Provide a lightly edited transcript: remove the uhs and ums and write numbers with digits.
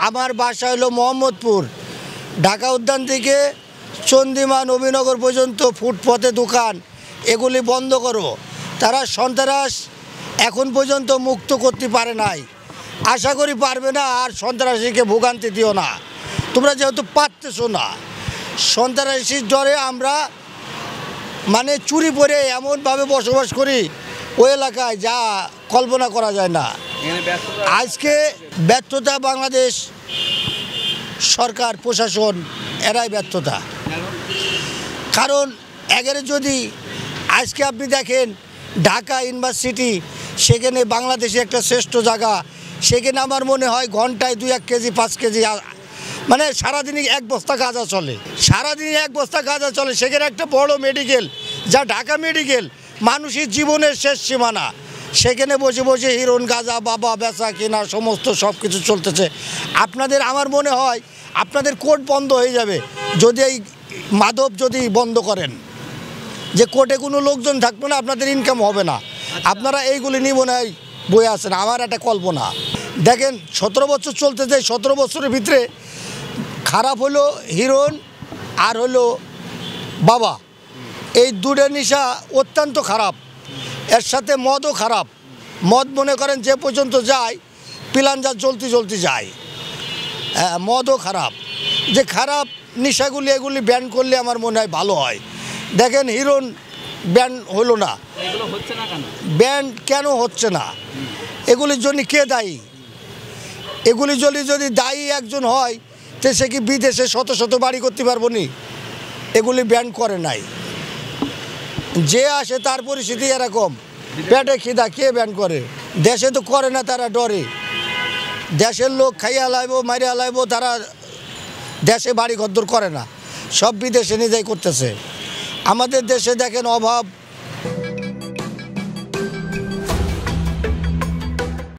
আমার বাসা হলো মোহাম্মদপুর, ঢাকা উদ্যান থেকে চন্দিমা নবীনগর পর্যন্ত ফুটপথে দোকান এগুলি বন্ধ করো। তারা সন্ত্রাস এখন পর্যন্ত মুক্ত করতে পারে নাই, আশা করি পারবে না। আর সন্ত্রাসীকে ভোগান্তি দিও না, তোমরা যেহেতু পারতেছো না। সন্ত্রাসীর ডরে আমরা মানে চুরি পরে এমনভাবে বসবাস করি ওই এলাকায় যা কল্পনা করা যায় না। আজকে ব্যর্থতা বাংলাদেশ সরকার প্রশাসন এরাই ব্যর্থতা। কারণ এগারে যদি আজকে আপনি দেখেন ঢাকা ইউনিভার্সিটি, সেখানে বাংলাদেশে একটা শ্রেষ্ঠ জায়গা, সেখানে আমার মনে হয় ঘন্টায় 2-1 কেজি 5 কেজি মানে সারাদিনই 1 বস্তা গাঁজা চলে, সারাদিনই 1 বস্তা গাঁজা চলে। সেখানে একটা বড় মেডিকেল যা ঢাকা মেডিকেল, মানুষের জীবনের শেষ সীমানা, সেখানে বসে বসে হিরোইন গাঁজা বাবা বেচা কেনা সমস্ত সব কিছু চলতেছে। আপনাদের আমার মনে হয় আপনাদের কোর্ট বন্ধ হয়ে যাবে যদি এই মাদক যদি বন্ধ করেন, যে কোর্টে কোনো লোকজন থাকবে না, আপনাদের ইনকাম হবে না, আপনারা এইগুলি নিবনায় বয়ে আছেন। আমার একটা কল্পনা দেখেন 17 বছর চলতেছে, 17 বছরের ভিতরে খারাপ হলো হিরোইন আর হলো বাবা, এই দুটো নেশা অত্যন্ত খারাপ। এর সাথে মদও খারাপ। মদ মনে করেন যে পর্যন্ত যায় পিলান যা জ্বলতে যায়, মদও খারাপ। যে খারাপ নেশাগুলি এগুলি ব্যান করলে আমার মনে হয় ভালো হয়। দেখেন হিরোইন ব্যান হলো না, ব্যান কেন হচ্ছে না? এগুলির জন্য কে দায়ী? এগুলির জন্য যদি দায়ী একজন হয় তো সে কি বিদেশে শত শত বাড়ি করতে পারবো নি? এগুলি ব্যান করে নাই, যে আসে তার পরিস্থিতি এরকম, পেটে খিদা, কে ব্যান করে? দেশে তো করে না, তারা ডরে। দেশের লোক খাইয়া লাইবো মারিয়া লাইবো, তারা দেশে বাড়ি ঘরদোর করে না, সব বিদেশে নিজেই করতেছে। আমাদের দেশে দেখেন অভাব